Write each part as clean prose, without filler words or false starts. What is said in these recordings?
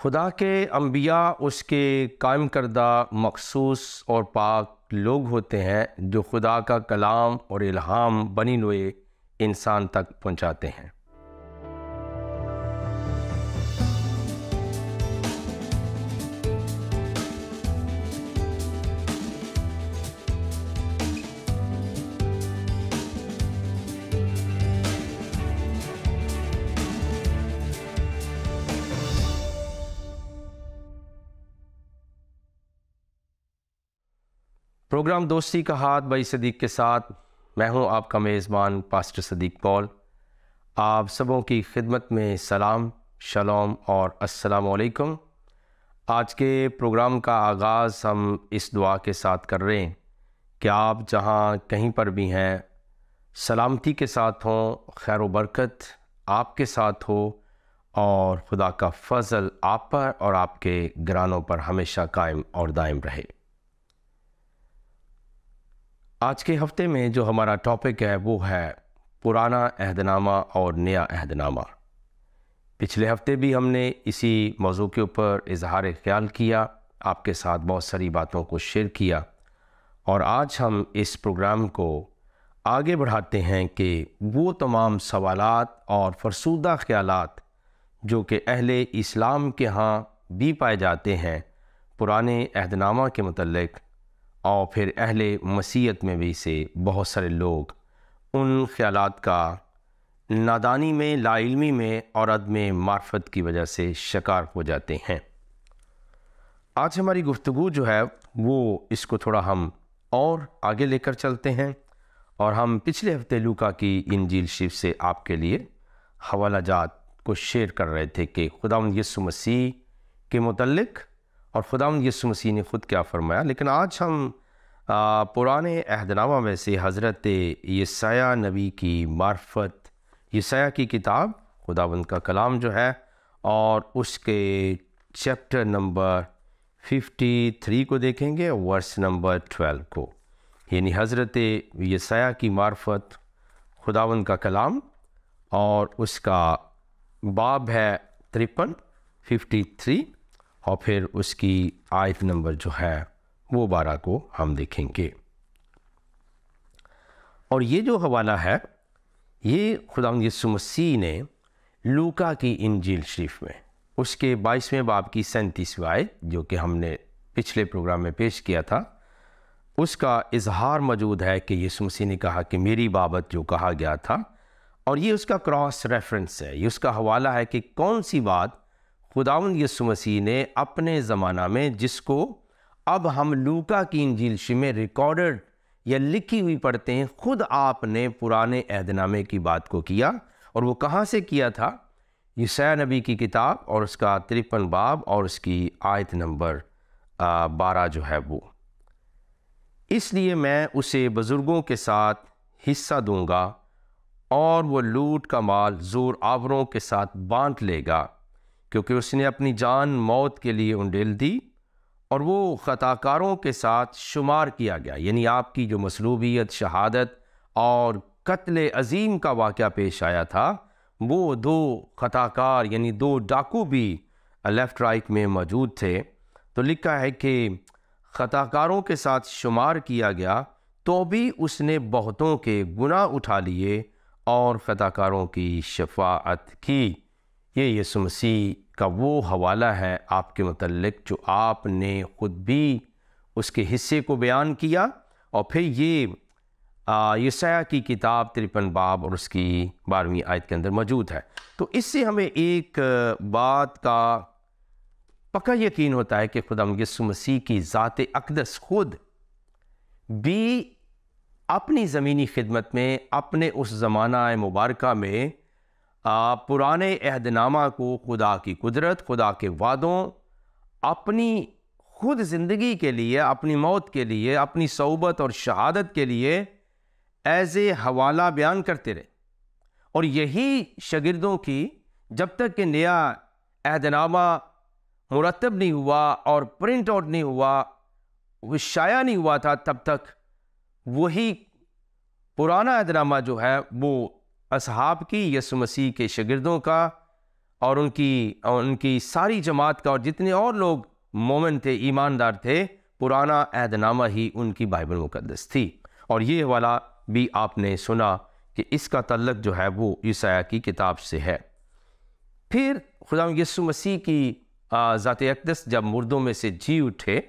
खुदा के अम्बिया उसके कायम करदा मखसूस और पाक लोग होते हैं जो खुदा का कलाम और इल्हाम बनी नोए इंसान तक पहुंचाते हैं। प्रोग्राम दोस्ती का हाथ भाई सदीक के साथ मैं हूं आपका मेज़बान पास्टर सदीक पॉल। आप सबों की खिदमत में सलाम, शलोम और अस्सलाम वालेकुम। आज के प्रोग्राम का आगाज़ हम इस दुआ के साथ कर रहे हैं कि आप जहां कहीं पर भी हैं सलामती के साथ हों, खैर व बरकत आपके साथ हो और खुदा का फजल आप पर और आपके घरानों पर हमेशा कायम और दायम रहे। आज के हफ्ते में जो हमारा टॉपिक है वो है पुराना अहदनामा और नया अहदनामा। पिछले हफ्ते भी हमने इसी मौजू के ऊपर इजहार ख्याल किया, आपके साथ बहुत सारी बातों को शेयर किया और आज हम इस प्रोग्राम को आगे बढ़ाते हैं कि वो तमाम सवालात और फरसूदा ख्यालात जो कि अहले इस्लाम के यहाँ भी पाए जाते हैं पुराने अहदनामा के मुतल्लिक़, और फिर अहले मसीहत में भी से बहुत सारे लोग उन ख्यालात का नादानी में, लाइल्मी में और अदम मार्फत की वजह से शिकार हो जाते हैं। आज हमारी गुफ्तगू जो है वो इसको थोड़ा हम और आगे लेकर चलते हैं और हम पिछले हफ्ते लूका की इंजील शरीफ से आपके लिए हवाला जात को शेयर कर रहे थे कि खुदावंद यीशु मसीह के मुतल्लिक़ और खुदावंद यीशु मसीह ने ख़ुद क्या फरमाया। लेकिन आज हम पुराने अहदनामा में से हज़रत यसाया नबी की मार्फत, यसाया की किताब खुदावंद का कलाम जो है और उसके चैप्टर नंबर 53 को देखेंगे, वर्स नंबर 12 को, यानी हज़रत यसाया की मार्फत खुदावंद का कलाम और उसका बाब है 53 और फिर उसकी आयत नंबर जो है वो 12 को हम देखेंगे। और ये जो हवाला है ये खुदावंद यीशु मसीह ने लूका की इंजील शरीफ में उसके 22वें बाब की 37वीं आयत जो कि हमने पिछले प्रोग्राम में पेश किया था, उसका इजहार मौजूद है कि यीशु मसीह ने कहा कि मेरी बाबत जो कहा गया था, और ये उसका क्रॉस रेफरेंस है, ये उसका हवाला है कि कौन सी बात खुदावंद यीशु मसीह ने अपने ज़माना में, जिसको अब हम लूका की इंजील शरीफ में रिकॉर्डेड या लिखी हुई पढ़ते हैं, खुद आपने पुराने अहदनामे की बात को किया। और वो कहाँ से किया था? यसाया नबी की किताब और उसका 53 बाब और उसकी आयत नंबर 12 जो है वो। इसलिए मैं उसे बुज़ुर्गों के साथ हिस्सा दूंगा और वो लूट का माल ज़ोर आवरों के साथ बांट लेगा, क्योंकि उसने अपनी जान मौत के लिए उंडेल दी और वो ख़ताकारों के साथ शुमार किया गया। यानी आपकी जो मसलूबियत, शहादत और कत्ल अजीम का वाक़या पेश आया था, वो 2 ख़ताकार यानी 2 डाकू भी लेफ़्ट राइट में मौजूद थे। तो लिखा है कि ख़ताकारों के साथ शुमार किया गया तो भी उसने बहुतों के गुनाह उठा लिए और ख़ताकारों की शफ़ाअत की। ये यीशु मसीह का वो हवाला है आपके मुतल्लिक़ जो आपने ख़ुद भी उसके हिस्से को बयान किया और फिर ये यसाया की किताब 53 बाब और उसकी 12वीं आयत के अंदर मौजूद है। तो इससे हमें एक बात का पक्का यकीन होता है कि खुदावंद यीशु मसीह की ज़ात अक़दस खुद भी अपनी ज़मीनी खिदमत में, अपने उस ज़माना मुबारका में पुराने अहदनामा को खुदा की कुदरत, खुदा के वादों, अपनी खुद ज़िंदगी के लिए, अपनी मौत के लिए, अपनी सौबत और शहादत के लिए एज़ ए हवाला बयान करते रहे। और यही शागिर्दों की जब तक कि नया अहदनामा मुरतब नहीं हुआ और प्रिंट आउट नहीं हुआ, वो शाया नहीं हुआ था, तब तक वही पुराना अहदनामा जो है वो असहाब की, यसु मसीह के शागिर्दों का और उनकी सारी जमात का और जितने और लोग मोमिन थे, ईमानदार थे, पुराना अहदनामा ही उनकी बाइबल मुकद्दस थी। और ये हवाला भी आपने सुना कि इसका तल्लुक जो है वो ईसाया की किताब से है। फिर खुदा यीशु मसीह की ज़ात अक़दस जब मुर्दों में से जी उठे,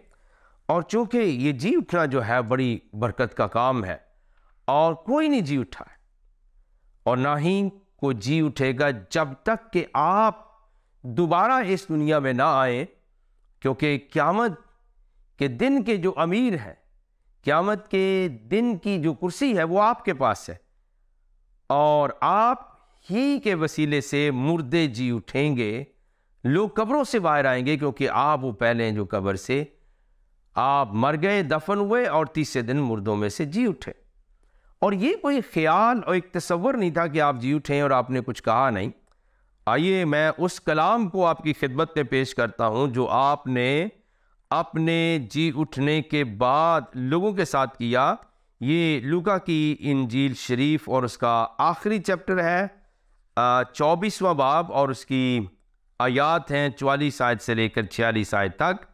और चूँकि ये जी उठना जो है बड़ी बरकत का काम है, और कोई नहीं जी उठा है और ना ही कोई जी उठेगा जब तक कि आप दोबारा इस दुनिया में ना आए, क्योंकि क़यामत के दिन के जो अमीर हैं, क़यामत के दिन की जो कुर्सी है वो आपके पास है, और आप ही के वसीले से मुर्दे जी उठेंगे, लोग कब्रों से बाहर आएंगे, क्योंकि आप वो पहले हैं जो कब्र से आप मर गए, दफन हुए और तीसरे दिन मुर्दों में से जी उठे। और ये कोई ख्याल और एक तस्वर नहीं था कि आप जी उठें और आपने कुछ कहा नहीं। आइए मैं उस कलाम को आपकी खिदमत में पेश करता हूँ जो आपने अपने जी उठने के बाद लोगों के साथ किया। ये लूका की इंजील शरीफ और उसका आखिरी चैप्टर है, 24वां बाब, और उसकी आयात हैं 44 आयत से लेकर 46 आयत तक।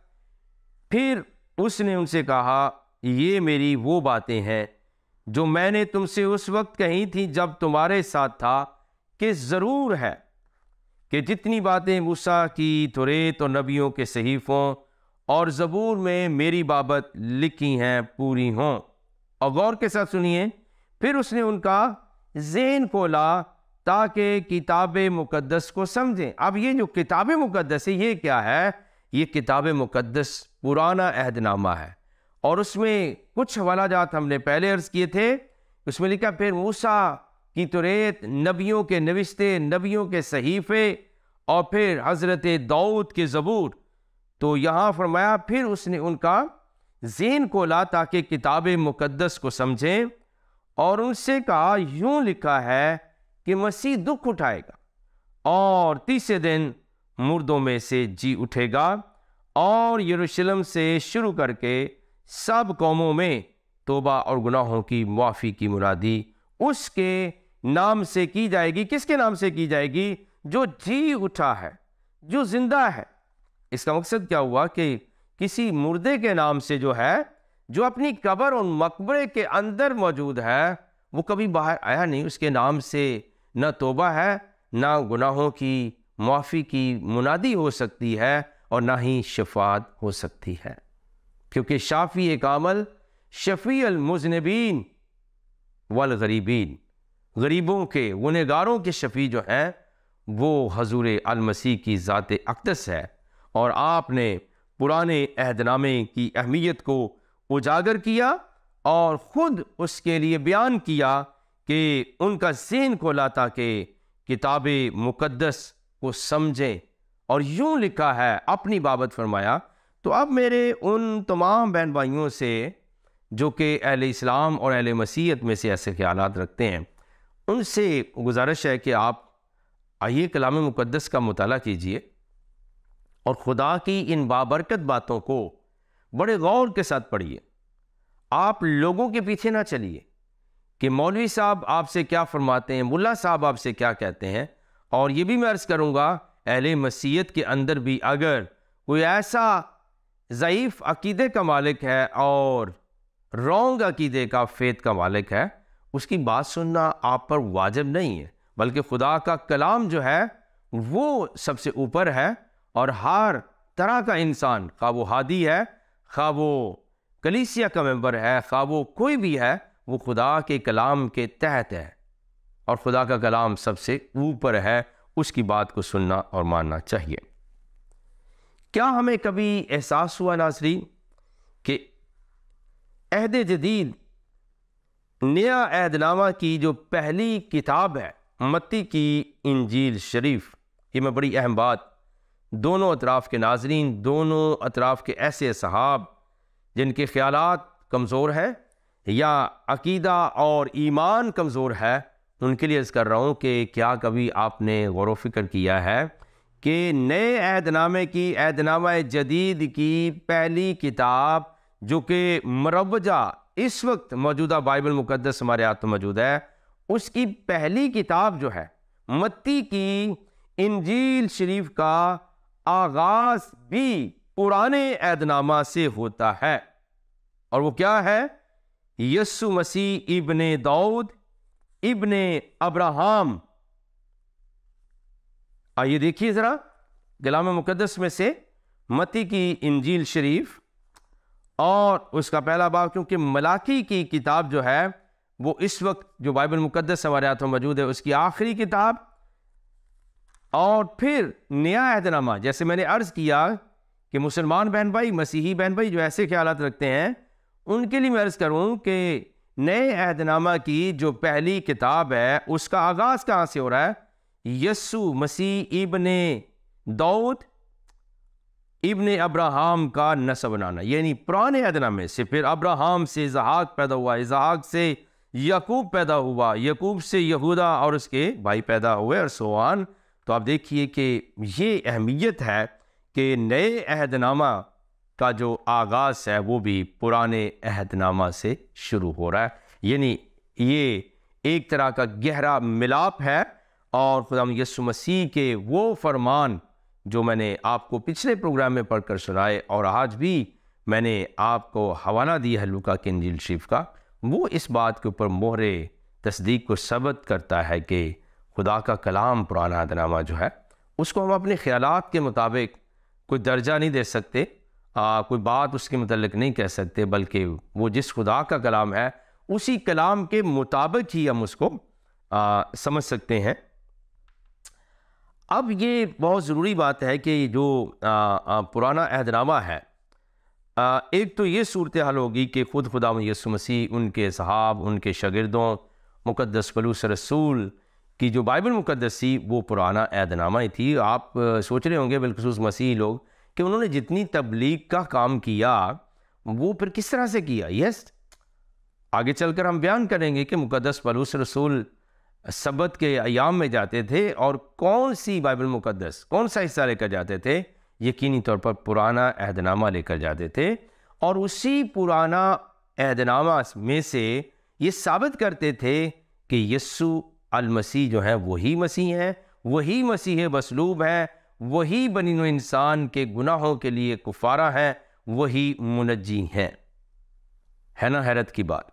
फिर उसने उनसे कहा, ये मेरी वो बातें हैं जो मैंने तुमसे उस वक्त कही थी जब तुम्हारे साथ था, कि ज़रूर है कि जितनी बातें मूसा की तौरात और नबियों के सहीफ़ों और ज़बूर में मेरी बाबत लिखी हैं पूरी हों। और गौर के साथ सुनिए, फिर उसने उनका ज़हन खोला ताकि किताब मुकद्दस को समझें। अब ये जो किताब मुकद्दस है ये क्या है? ये किताब मुकद्दस पुराना अहदनामा है, और उसमें कुछ हवालाजात हमने पहले अर्ज़ किए थे। उसमें लिखा फिर मूसा की तौरात, नबियों के नविश्ते, नबियों के सहीफ़े, और फिर हज़रत दाऊद के ज़बूर। तो यहाँ फरमाया फिर उसने उनका ज़हन खोला ताकि किताब मुकद्दस को समझें, और उनसे कहा, यूँ लिखा है कि मसीह दुख उठाएगा और तीसरे दिन मुर्दों में से जी उठेगा, और यरूशलेम से शुरू करके सब कौमों में तौबा और गुनाहों की मुआफ़ी की मुरादी उसके नाम से की जाएगी। किसके नाम से की जाएगी? जो जी उठा है, जो जिंदा है। इसका मकसद क्या हुआ कि किसी मुर्दे के नाम से जो है, जो अपनी कब्र और मकबरे के अंदर मौजूद है, वो कभी बाहर आया नहीं, उसके नाम से न तौबा है, ना गुनाहों की मुआफ़ी की मुनादी हो सकती है, और ना ही शफात हो सकती है, क्योंकि शाफी कामल शफ़ी अल मुज़निबीन वल गरीबीन, गरीबों के, गुनहगारों के शफ़ी जो हैं वो हज़ूर अल मसीह की ज़ात अक़दस है। और आपने पुराने अहदनामे की अहमियत को उजागर किया और ख़ुद उसके लिए बयान किया कि उनका ज़हन खोला ताकि किताब मुकद्दस को समझें। और यूँ लिखा है अपनी बाबत फरमाया। तो अब मेरे उन तमाम बहन भाइयों से जो कि अहले इस्लाम और अहले मसीहत में से ऐसे ख्यालात रखते हैं, उनसे गुजारिश है कि आप आइए कलाम मुकद्दस का मुताला कीजिए और खुदा की इन बाबरकत बातों को बड़े गौर के साथ पढ़िए। आप लोगों के पीछे ना चलिए कि मौलवी साहब आपसे क्या फरमाते हैं, मुल्ला साहब आपसे क्या कहते हैं। और ये भी मैं अर्ज़ करूँगा, अहले मसीहत के अंदर भी अगर कोई ऐसा ज़ईफ़ अकीदे का मालिक है और रॉन्ग अकीदे का, फेथ का मालिक है, उसकी बात सुनना आप पर वाजिब नहीं है, बल्कि खुदा का कलाम जो है वो सबसे ऊपर है। और हर तरह का इंसान, खा वो हादी है, खा वो कलीसिया का मेंबर है, खा वो कोई भी है, वो खुदा के कलाम के तहत है, और खुदा का कलाम सबसे ऊपर है। उसकी बात को सुनना और मानना चाहिए। क्या हमें कभी एहसास हुआ नाज़रीन कि अहद जदीद नया अहदनामा की जो पहली किताब है, मत्ती की इंजील शरीफ, ये मैं बड़ी अहम बात, दोनों अतराफ़ के नाज़रीन, दोनों अतराफ़ के ऐसे सहाब जिनके ख़यालात कमज़ोर है या अकीदा और ईमान कमज़ोर है, उनके लिए अर्ज़ कर रहा हूँ कि क्या कभी आपने गौर व फ़िक्र किया है कि नए अहदनामे की, अहदनामा जदीद की पहली किताब जो कि मरवजा इस वक्त मौजूदा बाइबल मुकद्दस हमारे हाथ में मौजूद है, उसकी पहली किताब जो है मत्ती की इंजील शरीफ का आगाज भी पुराने अहदनामा से होता है, और वो क्या है? यीशु मसीह इब्ने दाऊद इब्ने अब्राहम। आइए देखिए जरा कलाम मुकद्दस में से मत्ती की इंजील शरीफ और उसका पहला बाब, क्योंकि मलाकी की किताब जो है वो इस वक्त जो बाइबल मुकद्दस हमारे हाथों मौजूद है उसकी आखिरी किताब, और फिर नया अहदनामा। जैसे मैंने अर्ज किया कि मुसलमान बहन भाई, मसीही बहन भाई जो ऐसे ख्यालात रखते हैं, उनके लिए मैं अर्ज करूं कि नए अहदनामा की जो पहली किताब है उसका आगाज कहां से हो रहा है? यीशु मसीह इब्ने दाऊद इब्ने अब्राहम का नस्ब बनाना, यानी पुराने अहदनामे से फिर अब्राहम से इसहाक पैदा हुआ, इसहाक से याकूब पैदा हुआ, याकूब से यहूदा और उसके भाई पैदा हुए और सोआन। तो आप देखिए कि ये अहमियत है कि नए अहदनामा का जो आगाज़ है वो भी पुराने अहदनामा से शुरू हो रहा है, यानी ये एक तरह का गहरा मिलाप है। और खुदा यीशु मसीह के वो फरमान जो मैंने आपको पिछले प्रोग्राम में पढ़कर सुनाए और आज भी मैंने आपको हवाला दिया है लूका की इंजील शरीफ का, वो इस बात के ऊपर मोहरे तस्दीक को सबत करता है कि खुदा का कलाम पुराना अहदनामा जो है उसको हम अपने ख्यालात के मुताबिक कोई दर्जा नहीं दे सकते, कोई बात उसके मुतल्लिक नहीं कह सकते, बल्कि वो जिस खुदा का कलाम है उसी कलाम के मुताबिक ही हम उसको समझ सकते हैं। अब ये बहुत ज़रूरी बात है कि जो पुराना अहदनामा है, एक तो ये सूरत हाल होगी कि ख़ुद खुदा यीशु मसीह, उनके सहाब, उनके शागिर्दों, मुक़द्दस पलूस रसूल की जो बाइबल मुक़द्दस थी वो पुराना अहदनामा ही थी। आप सोच रहे होंगे बिलखुसूस मसीही लोग कि उन्होंने जितनी तबलीग का काम किया वो फिर किस तरह से किया। यस, आगे चलकर हम बयान करेंगे कि मुक़द्दस पलूस रसूल सबत के अयाम में जाते थे और कौन सी बाइबल मुक़द्दस, कौन सा हिस्सा लेकर जाते थे? यकीनी तौर पर पुराना अहदनामा लेकर जाते थे, और उसी पुराना अहदनामा में से ये साबित करते थे कि यीशु अल मसीह जो है वही मसीह है, वही मसीह मसलूब है, वही बनीनो इंसान के गुनाहों के लिए कुफारा है, वही मुनज्जी है ना हैरत की बात।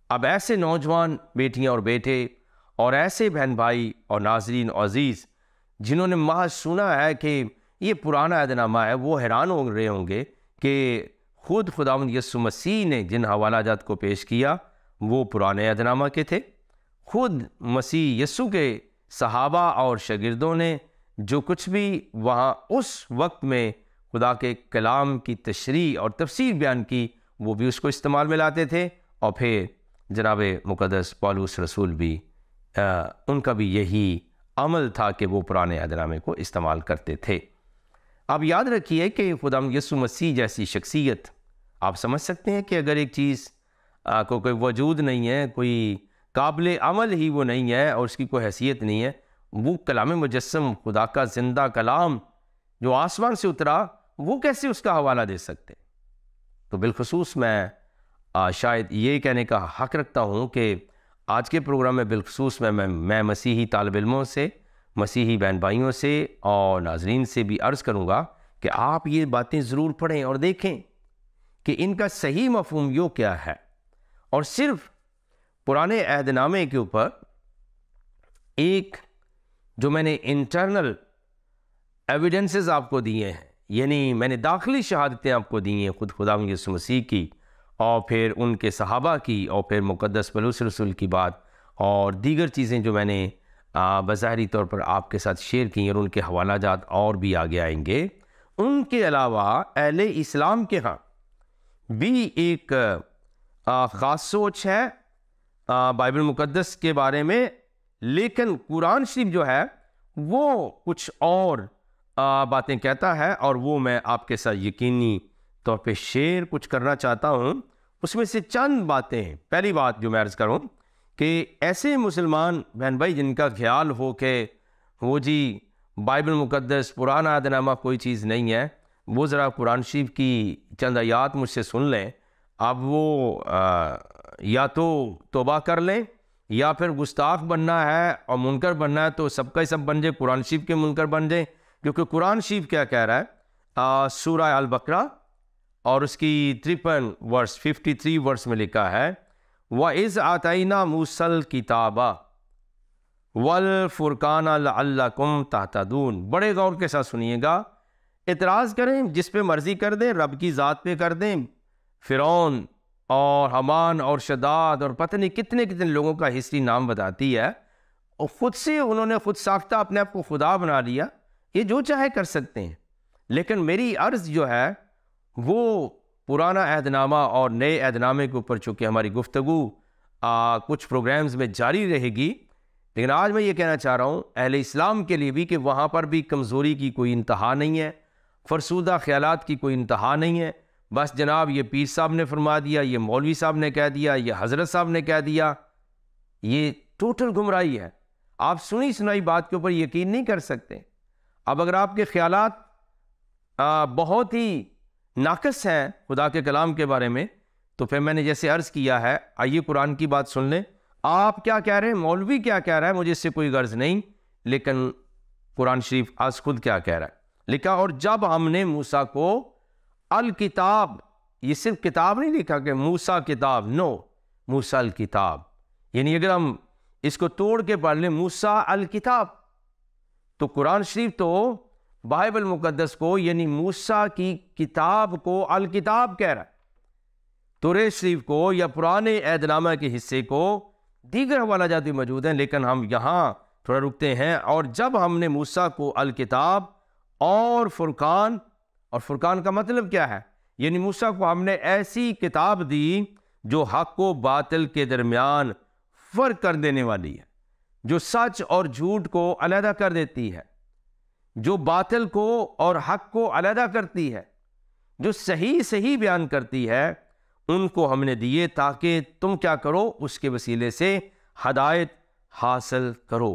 अब ऐसे नौजवान बेटियां और बेटे और ऐसे बहन भाई और नाजरीन अजीज़ जिन्होंने महज सुना है कि ये पुराना अहदनामा है, वो हैरान हो रहे होंगे कि ख़ुद खुदावंद यीशु मसीह ने जिन हवालाजात को पेश किया वो पुराने अहदनामा के थे। ख़ुद मसीह यीशु के सहाबा और शागिर्दों ने जो कुछ भी वहाँ उस वक्त में खुदा के कलाम की तशरीह और तफसीर बयान की वो भी उसको इस्तेमाल में लाते थे, और फिर जनाब मुक़द्दस पौलुस रसूल भी उनका भी यही अमल था कि वो पुराने अहदनामे को इस्तेमाल करते थे। अब याद रखिए कि खुदा यीशु मसीह जैसी शख्सियत, आप समझ सकते हैं कि अगर एक चीज़ को कोई वजूद नहीं है, कोई काबिल अमल ही वो नहीं है और उसकी कोई हैसियत नहीं है, वो कलाम मुजस्सम खुदा का ज़िंदा कलाम जो आसमान से उतरा वो कैसे उसका हवाला दे सकते? तो बिलखसूस मैं शायद ये कहने का हक़ रखता हूँ कि आज के प्रोग्राम में बिलखसूस मैं मसीही तालिब इल्मों से, मसीही बहन भाइयों से और नाजरीन से भी अर्ज़ करूँगा कि आप ये बातें ज़रूर पढ़ें और देखें कि इनका सही मफ़हूम यो क्या है। और सिर्फ पुराने अहदनामे के ऊपर एक जो मैंने इंटरनल एविडेंसेस आपको दिए हैं, यानी मैंने दाखिली शहादतें आपको दी हैं खुद खुदा यीशु मसीह की और फिर उनके सहाबा की और फिर मुक़द्दस पलूस रसूल की बात और दीगर चीज़ें जो मैंने बज़ाहिरी तौर पर आपके साथ शेयर की और उनके हवालाजात और भी आगे आएंगे। उनके अलावा अहले इस्लाम के यहाँ भी एक ख़ास सोच है बाइबल मुक़द्दस के बारे में, लेकिन कुरान शरीफ जो है वो कुछ और बातें कहता है और वो मैं आपके साथ यकीनी तौर पे शेयर कुछ करना चाहता हूँ। उसमें से चंद बातें, पहली बात जो मैं अर्ज़ करूँ कि ऐसे मुसलमान बहन भाई जिनका ख्याल हो कि वो जी बाइबल मुक़द्दस पुराना अहदनामा कोई चीज़ नहीं है, वो ज़रा कुरान शरीफ की चंद आयात मुझसे सुन लें। अब वो या तो तौबा कर लें या फिर गुस्ताख बनना है और मुनकर बनना है तो सबका ही सब बन जाए, कुरान शरीफ के मुनकर बन जाए। क्योंकि कुरान शरीफ क्या कह रहा है, सूरह अल बकरा और उसकी 53 वर्स 53 वर्स में लिखा है, व इज़ आतैना मूसल किताबा वल फुरकान लअल्लकुम तहतदून। बड़े गौर के साथ सुनिएगा, इतराज़ करें जिस पे मर्जी कर दें, रब की ज़ात पे कर दें। फ़िरौन और हमान और शदाद और पता नहीं कितने कितने लोगों का हिस्ट्री नाम बताती है, और ख़ुद से उन्होंने खुद साख्ता अपने आप को खुदा बना लिया। ये जो चाहे कर सकते हैं, लेकिन मेरी अर्ज़ जो है वो पुराना अहदनामा और नए अहदनामे के ऊपर चूँकि हमारी गुफ्तगू कुछ प्रोग्राम्स में जारी रहेगी, लेकिन आज मैं ये कहना चाह रहा हूँ अहले इस्लाम के लिए भी कि वहाँ पर भी कमज़ोरी की कोई इंतहा नहीं है, फरसूदा ख्यालात की कोई इंतहा नहीं है। बस जनाब ये पीर साहब ने फरमा दिया, ये मौलवी साहब ने कह दिया, ये हज़रत साहब ने कह दिया, ये टोटल गुमराही है। आप सुनी सुनाई बात के ऊपर यकीन नहीं कर सकते। अब अगर आपके ख्यालात बहुत ही नाकस हैं खुदा के कलाम के बारे में, तो फिर मैंने जैसे अर्ज़ किया है, आइए कुरान की बात सुन लें। आप क्या कह रहे हैं, मौलवी क्या कह रहा है, मुझे इससे कोई गर्ज नहीं, लेकिन कुरान शरीफ आज खुद क्या कह रहा है। लिखा, और जब हमने मूसा को अल किताब, ये सिर्फ किताब नहीं लिखा कि मूसा किताब, नो, मूसा अल किताब, यानी अगर हम इसको तोड़ के पढ़ लें मूसा अल किताब, तो कुरान शरीफ तो बाइबल मुकद्दस को यानी मूसा की किताब को अल किताब कह रहा है। तौरात शरीफ को या पुराने अहदनामा के हिस्से को दीगर हवाला जाती मौजूद हैं, लेकिन हम यहाँ थोड़ा रुकते हैं। और जब हमने मूसा को अल किताब और फुरकान, और फुरकान का मतलब क्या है, यानी मूसा को हमने ऐसी किताब दी जो हक व बातिल के दरमियान फ़र्क कर देने वाली है, जो सच और झूठ को अलहदा कर देती है, जो बातिल को और हक को अलहदा करती है, जो सही सही बयान करती है, उनको हमने दिए ताकि तुम क्या करो, उसके वसीले से हदायत हासिल करो।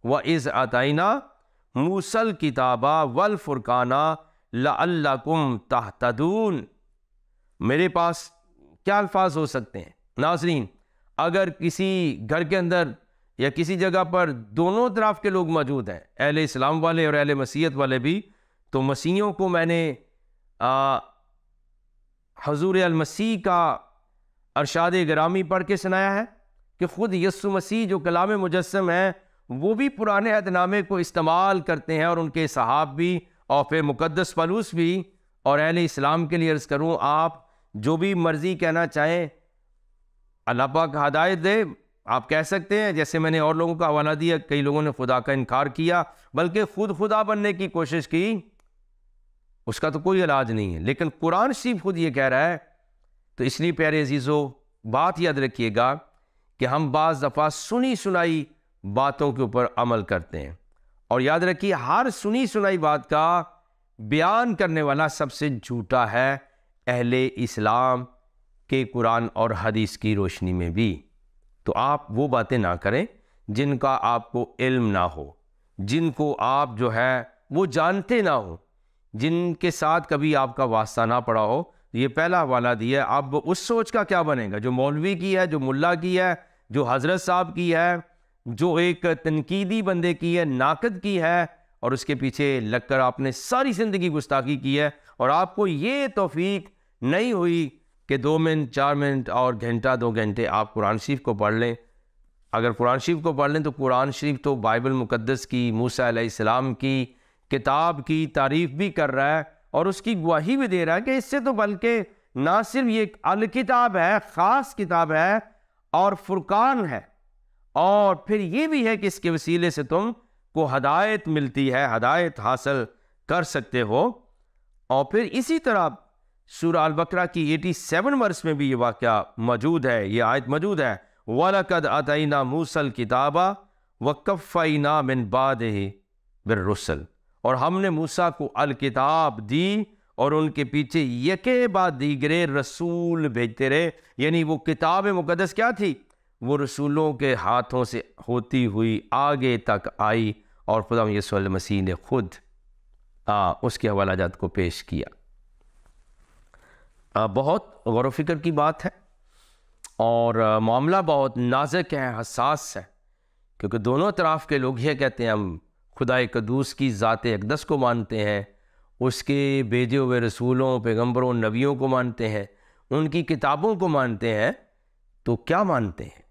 व इज़ आतैना मूसल किताबा वल फुरकाना लअल्लकुम तहतदून। मेरे पास क्या अल्फाज हो सकते हैं नाज़रीन, अगर किसी घर के अंदर या किसी जगह पर दोनों तरफ के लोग मौजूद हैं, अहले इस्लाम वाले और अहले मसीहत वाले भी, तो मसीहियों को मैंने हजूर अल मसीह का अरशाद गिरामी पढ़ के सुनाया है कि ख़ुद यस्सु मसीह जो कलाम मुजस्सम है वो भी पुराने अहदनामे को इस्तेमाल करते हैं, और उनके सहाब भी, और फिर मुकद्दस पलूस भी। और अहले इस्लाम के लिए अर्ज़ करूँ, आप जो भी मर्ज़ी कहना चाहें, अल्लाह पाक हदायत दे, आप कह सकते हैं। जैसे मैंने और लोगों का हवाला दिया, कई लोगों ने खुदा का इनकार किया, बल्कि खुद खुदा बनने की कोशिश की, उसका तो कोई इलाज नहीं है। लेकिन कुरान शरीफ खुद ये कह रहा है। तो इसलिए प्यारे अजीज़ों, बात याद रखिएगा कि हम बाज़ दफ़ा सुनी सुनाई बातों के ऊपर अमल करते हैं, और याद रखिए हर सुनी सुनाई बात का बयान करने वाला सबसे झूठा है अहले इस्लाम के कुरान और हदीस की रोशनी में भी। तो आप वो बातें ना करें जिनका आपको इल्म ना हो, जिनको आप जो है वो जानते ना हो, जिनके साथ कभी आपका वास्ता ना पड़ा हो। ये पहला हवाला दिया। अब उस सोच का क्या बनेगा जो मौलवी की है, जो मुल्ला की है, जो हज़रत साहब की है, जो एक तनकीदी बंदे की है, नाकद की है, और उसके पीछे लगकर आपने सारी ज़िंदगी गुस्ताखी की है, और आपको ये तौफीक नहीं हुई कि 2 मिनट 4 मिनट और घंटा 2 घंटे आप कुरान शरीफ को पढ़ लें। अगर कुरान शरीफ को पढ़ लें तो कुरान शरीफ तो बाइबल मुकद्दस की, मूसा अलैहिस्सलाम की किताब की तारीफ़ भी कर रहा है, और उसकी गवाही भी दे रहा है कि इससे तो बल्कि ना सिर्फ ये अल किताब है, ख़ास किताब है, और फुरकान है, और फिर ये भी है कि इसके वसीले से तुम को हदायत मिलती है, हदायत हासिल कर सकते हो। और फिर इसी तरह सूरह अल बकरा की 87 वर्स में भी ये वाक़या मौजूद है, ये आयत मौजूद है, वलक़द अतैना मूसल किताबा वक़फ़ैना मिन बादिही बिर्रुसल। और हमने मूसा को अल किताब दी, और उनके पीछे यके बाद दीगरे रसूल भेजते रहे। यानी वो किताब मुकद्दस क्या थी, वो रसूलों के हाथों से होती हुई आगे तक आई, और खुदा यीशु मसीह ने खुद उसके हवालाजात को पेश किया। बहुत गौर व फिक्र की बात है। और मामला बहुत नाजुक है, हसास है, क्योंकि दोनों तरफ के लोग ये कहते हैं हम खुदा कदूस की ज़ात अक़दस को मानते हैं, उसके भेजे हुए रसूलों, पैगंबरों, नबियों को मानते हैं, उनकी किताबों को मानते हैं। तो क्या मानते हैं?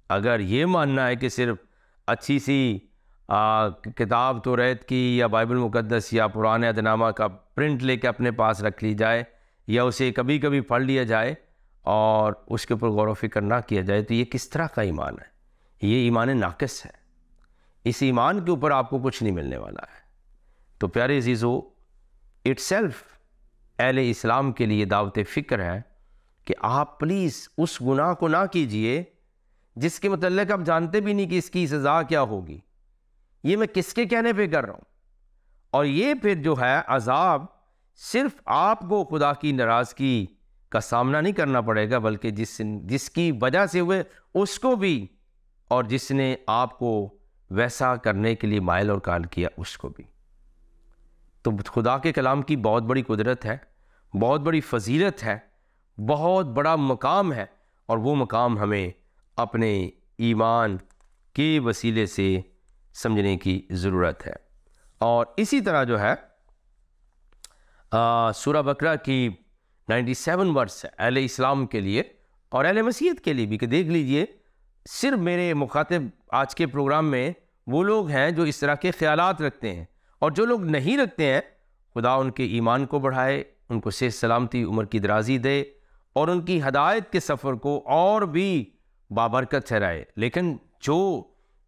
अगर ये मानना है कि सिर्फ अच्छी सी किताब तौरात की या बाइबल मुकद्दस या पुराने अहदनामा का प्रिंट लेके अपने पास रख ली जाए या उसे कभी कभी पढ़ लिया जाए और उसके ऊपर गौर व फिक्र ना किया जाए, तो ये किस तरह का ईमान है? ये ईमान नाक़िस है। इस ईमान के ऊपर आपको कुछ नहीं मिलने वाला है। तो प्यारे अज़ीज़ों, इट्सेल्फ अहले इस्लाम के लिए दावत फ़िक्र है कि आप प्लीज़ उस गुनाह को ना कीजिए जिसके मतलब आप जानते भी नहीं कि इसकी सज़ा क्या होगी। ये मैं किसके कहने पे कर रहा हूँ? और ये फिर जो है अजाब सिर्फ आपको खुदा की नाराज़गी का सामना नहीं करना पड़ेगा, बल्कि जिसकी वजह से हुए उसको भी, और जिसने आपको वैसा करने के लिए माइल और काल किया उसको भी। तो खुदा के कलाम की बहुत बड़ी कुदरत है, बहुत बड़ी फजीलत है, बहुत बड़ा मकाम है, और वो मकाम हमें अपने ईमान के वसीले से समझने की ज़रूरत है। और इसी तरह जो है सूरा बकरा की 97 वर्स है अहले इस्लाम के लिए और अहले मसीहत के लिए भी, कि देख लीजिए सिर्फ मेरे मुखातिब आज के प्रोग्राम में वो लोग हैं जो इस तरह के ख्यालात रखते हैं, और जो लोग नहीं रखते हैं खुदा उनके ईमान को बढ़ाए, उनको सेहत सलामती उम्र की दराजी दे और उनकी हदायत के सफ़र को और भी बाबरकत ठहराए। लेकिन जो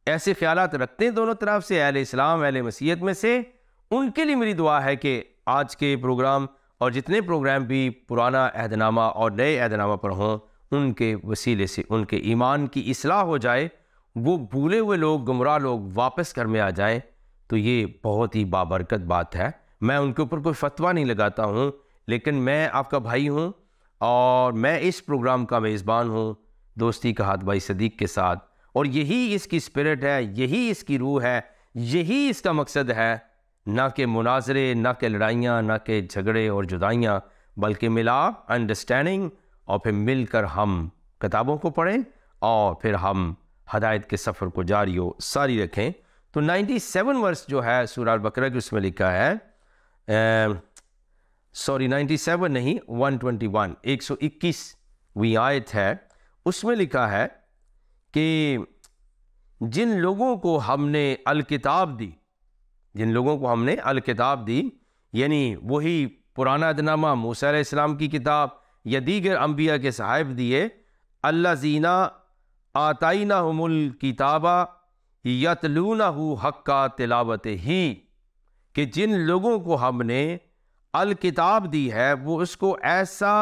ऐसे ख्यालात रखते हैं दोनों तरफ से, अहले इस्लाम अहले मसीहत में से, उनके लिए मेरी दुआ है कि आज के प्रोग्राम और जितने प्रोग्राम भी पुराना अहदनामा और नए अहदनामा पर हों, उनके वसीले से उनके ईमान की इस्लाह हो जाए, वो भूले हुए लोग, गुमराह लोग वापस घर में आ जाएं। तो ये बहुत ही बाबरकत बात है। मैं उनके ऊपर कोई फतवा नहीं लगाता हूँ, लेकिन मैं आपका भाई हूँ और मैं इस प्रोग्राम का मेज़बान हूँ दोस्ती का हाथ भाई सदीक के साथ, और यही इसकी स्पिरिट है, यही इसकी रूह है, यही इसका मकसद है, ना कि मुनाजरे, ना कि लड़ाइयाँ, ना कि झगड़े और जुदाइयाँ, बल्कि मिलाप, अंडरस्टैंडिंग, और फिर मिलकर हम किताबों को पढ़ें और फिर हम हदायत के सफ़र को जारी व सारी रखें। तो 97 वर्स जो है सूरा बकरा की, उसमें लिखा है 97 नहीं 121 121वीं आयत है, उसमें लिखा है कि जिन लोगों को हमने अल किताब दी, जिन लोगों को हमने अल किताब दी, यानी वही पुराना अहदनामा, मूसा अलैहिस्सलाम की किताब या दीगर अंबिया के साहिब दिए, अल्लाज़ीना आताइनाहुमुल किताबा यतलूनहु हक्का तिलावत ही, कि जिन लोगों को हमने अल किताब दी है वो उसको ऐसा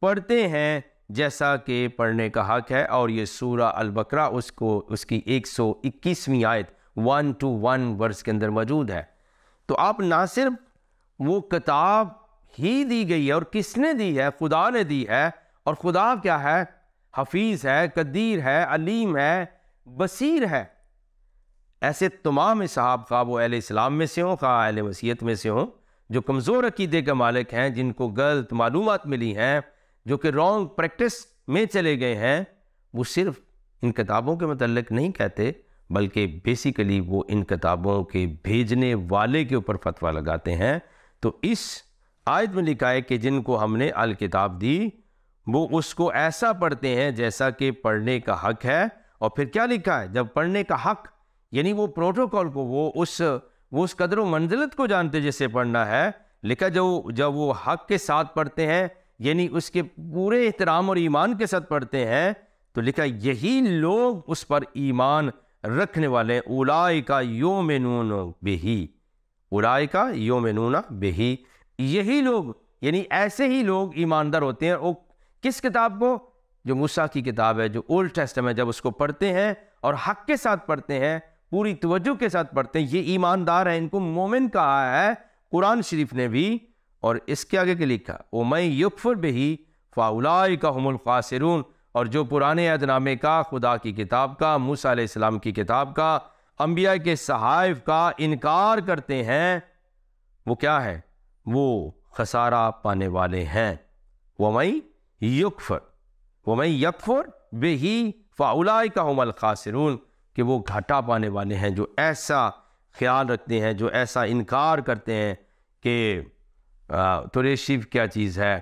पढ़ते हैं जैसा कि पढ़ने का हक है। और ये सूरा अल बकरा उसको उसकी 121वीं आयत 1-1 वर्स के अंदर मौजूद है। तो आप ना सिर्फ वो किताब ही दी गई है, और किसने दी है? खुदा ने दी है। और खुदा क्या है? हफीज़ है, कदीर है, अलीम है, बसीर है। ऐसे तमाम साहब, खा वो अहले इस्लाम में से हों, खा अहले मसीहत में से हों, जो कमज़ोर अकीदे के मालिक हैं, जिनको गलत मालूमात मिली हैं, जो कि रॉन्ग प्रैक्टिस में चले गए हैं, वो सिर्फ इन किताबों के मतलब नहीं कहते, बल्कि बेसिकली वो इन किताबों के भेजने वाले के ऊपर फतवा लगाते हैं। तो इस आयत में लिखा है कि जिनको हमने अल किताब दी वो उसको ऐसा पढ़ते हैं जैसा कि पढ़ने का हक है। और फिर क्या लिखा है? जब पढ़ने का हक यानी वो प्रोटोकॉल को, वो उस कदर व मंजिलत को जानते जैसे पढ़ना है, लिखा जब वो हक के साथ पढ़ते हैं, यानी उसके पूरे एहतराम और ईमान के साथ पढ़ते हैं, तो लिखा यही लोग उस पर ईमान रखने वाले, उलाइका युमिनून बिही, उलाइका युमिनून बिही, यही लोग, यानी ऐसे ही लोग ईमानदार होते हैं। वो किस किताब को? जो मूसा की किताब है, जो ओल्ड टेस्टामेंट, जब उसको पढ़ते हैं और हक के साथ पढ़ते हैं, पूरी तवज्जो के साथ पढ़ते हैं, ये ईमानदार है, इनको मोमिन कहा है कुरान शरीफ ने भी। और इसके आगे के लिखा उमै युकफर बिही फाउलाइका हुमुल खासिरून, और जो पुराने अहदनामे का, खुदा की किताब का, मूसा अलैहिस्सलाम की किताब का, अंबिया के सहाइफ का इनकार करते हैं, वो क्या है? वो खसारा पाने वाले हैं। वमै युकफर, वो मैं यकफुर बिही फ़उलाइका हुमुल खासिरून, कि वो घाटा पाने वाले हैं जो ऐसा ख्याल रखते हैं, जो ऐसा इनकार करते हैं कि तौरात शरीफ क्या चीज़ है,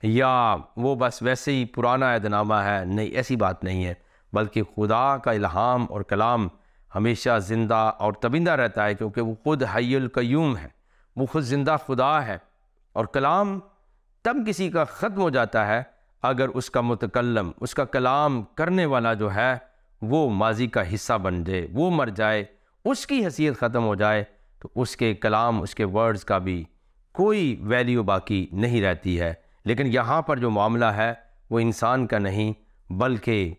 या वो बस वैसे ही पुराना अहदनामा है। नहीं, ऐसी बात नहीं है, बल्कि खुदा का इल्हाम और कलाम हमेशा ज़िंदा और तबिंदा रहता है, क्योंकि वो खुद हय्युल क़य्यूम है, वो खुद ज़िंदा खुदा है। और कलाम तब किसी का ख़त्म हो जाता है अगर उसका मुतकल्लम, उसका कलाम करने वाला जो है वो माजी का हिस्सा बन जाए, वो मर जाए, उसकी हैसियत ख़त्म हो जाए, तो उसके कलाम, उसके वर्ड्स का भी कोई वैल्यू बाकी नहीं रहती है। लेकिन यहाँ पर जो मामला है वो इंसान का नहीं, बल्कि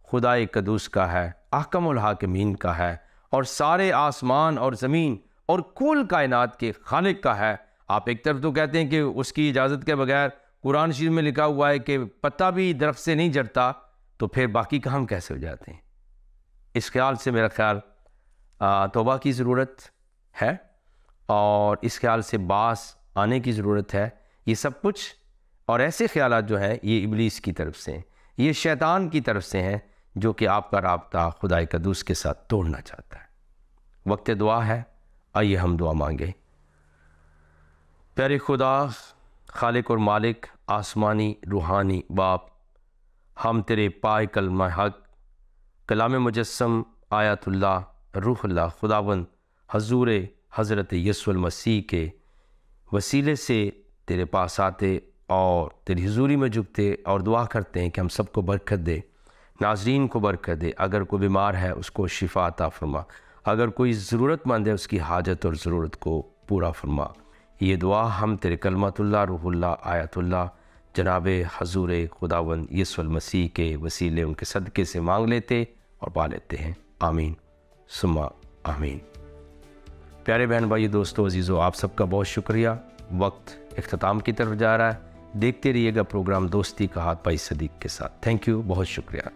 खुदाए कदूस का है, अहकमुल हाकिमीन का है, और सारे आसमान और ज़मीन और कुल कायनात के खालिक का है। आप एक तरफ तो कहते हैं कि उसकी इजाज़त के बगैर, कुरान शरीफ में लिखा हुआ है कि पत्ता भी दरख्त से नहीं झड़ता, तो फिर बाकी काम कैसे हो जाते हैं? इस ख्याल से मेरा ख्याल तौबा की ज़रूरत है, और इस ख्याल से बास आने की ज़रूरत है। ये सब कुछ और ऐसे ख्यालात जो है ये इब्लीस की तरफ से हैं, ये शैतान की तरफ से हैं, जो कि आपका राब्ता खुदाए कदूस के साथ तोड़ना चाहता है। वक्त दुआ है, आइए हम दुआ मांगे। प्यारे खुदा, खालिक और मालिक, आसमानी रूहानी बाप, हम तेरे पाए कलमा हक, कलाम मुजस्सम, आयतुल्लाह, रूहुल्लाह, खुदावंद हजूर हज़रत यीशु मसीह के वसीले से तेरे पास आते और तेरी हुजूरी में झुकते और दुआ करते हैं कि हम सबको बरकत दे, नाज़रीन को बरकत दे। अगर कोई बीमार है उसको शिफा अता फरमा, अगर कोई ज़रूरतमंद है उसकी हाजत और ज़रूरत को पूरा फरमा। ये दुआ हम तेरे कलमतुल्लाह, रूहुल्लाह, आयतुल्लाह, जनाब हजूर खुदावंद यीशु मसीह के वसीले, उनके सदक़े से मांग लेते और पा लेते हैं। आमीन सुम्मा आमीन। प्यारे बहन भाई, दोस्तों, अजीज़ों, आप सबका बहुत शुक्रिया। वक्त इख्तिताम की तरफ जा रहा है। देखते रहिएगा प्रोग्राम दोस्ती का हाथ भाई सदीक के साथ। थैंक यू, बहुत शुक्रिया।